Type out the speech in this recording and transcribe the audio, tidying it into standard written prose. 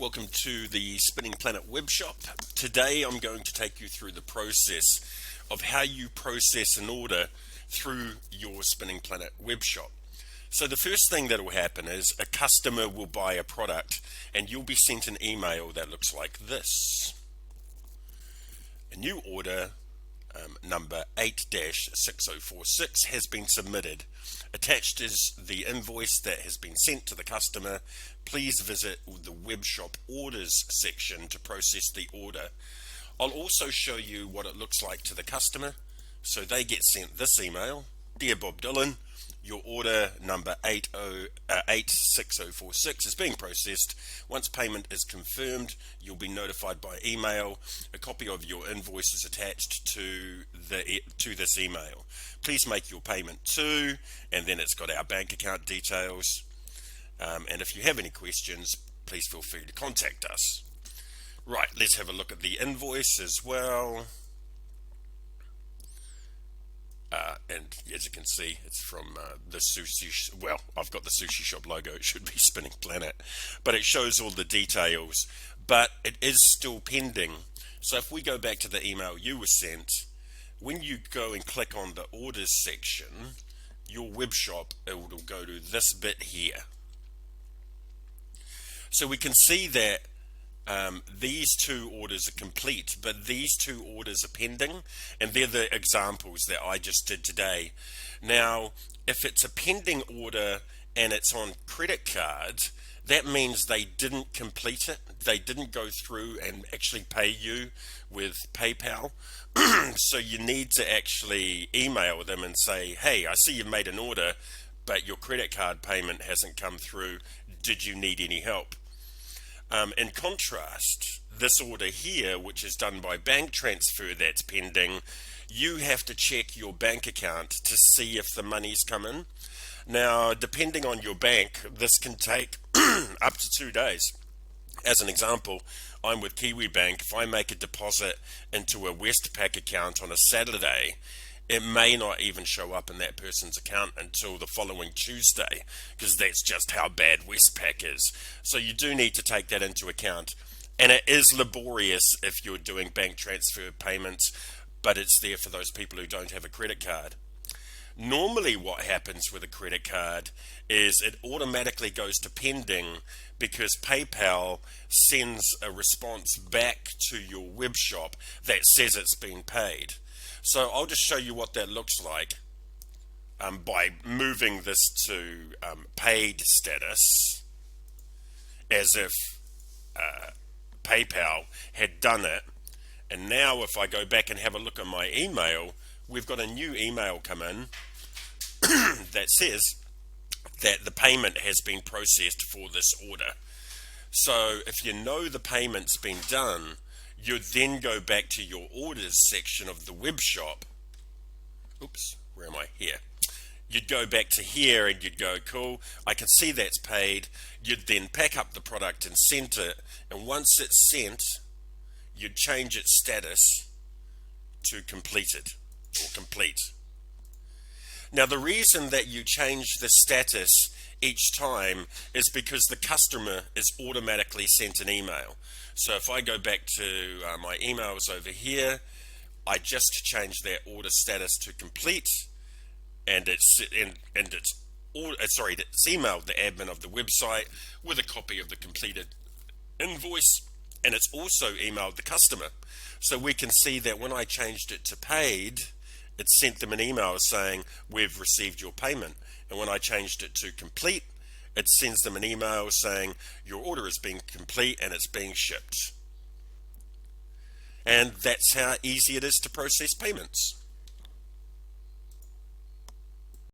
Welcome to the Spinning Planet Webshop. Today I'm going to take you through the process of how you process an order through your Spinning Planet webshop. So the first thing that will happen is a customer will buy a product and you'll be sent an email that looks like this. A new order number 8-6046 has been submitted. Attached is the invoice that has been sent to the customer. Please visit the webshop orders section to process the order. I'll also show you what it looks like to the customer. So they get sent this email. Dear Bob Dylan, your order number 86046 is being processed. Once payment is confirmed, you'll be notified by email. A copy of your invoice is attached to this email. Please make your payment to, and then it's got our bank account details. And if you have any questions, please feel free to contact us. Right, let's have a look at the invoice as well. And as you can see, it's from the sushi. Well, I've got the sushi shop logo. It should be Spinning Planet, but it shows all the details. But it is still pending. So if we go back to the email you were sent, when you go and click on the orders section, your web shop, it will go to this bit here. So we can see that these two orders are complete, but these two orders are pending, and they're the examples that I just did today. Now, if it's a pending order and it's on credit card, that means they didn't complete it. They didn't go through and actually pay you with PayPal. So you need to actually email them and say, hey, I see you've made an order, but your credit card payment hasn't come through. Did you need any help? In contrast, this order here, which is done by bank transfer that's pending, you have to check your bank account to see if the money's come in. Now, depending on your bank, this can take up to 2 days. As an example, I'm with Kiwi Bank. If I make a deposit into a Westpac account on a Saturday, it may not even show up in that person's account until the following Tuesday, because that's just how bad Westpac is. So you do need to take that into account. And it is laborious if you're doing bank transfer payments, but it's there for those people who don't have a credit card. Normally what happens with a credit card is it automatically goes to pending because PayPal sends a response back to your web shop that says it's been paid. So I'll just show you what that looks like by moving this to paid status, as if PayPal had done it. And now if I go back and have a look at my email, we've got a new email come in that says that the payment has been processed for this order. So if you know the payment's been done, you'd then go back to your orders section of the web shop. Oops, where am I? Here. You'd go back to here and you'd go, cool, I can see that's paid. You'd then pack up the product and send it. And once it's sent, you'd change its status to completed or complete. Now, the reason that you change the status each time is because the customer is automatically sent an email. So if I go back to my emails over here, I just changed that order status to complete, and it's emailed the admin of the website with a copy of the completed invoice, and it's also emailed the customer. So we can see that when I changed it to paid, it sent them an email saying we've received your payment, and when I changed it to complete, it sends them an email saying your order is being complete and it's being shipped. And that's how easy it is to process payments.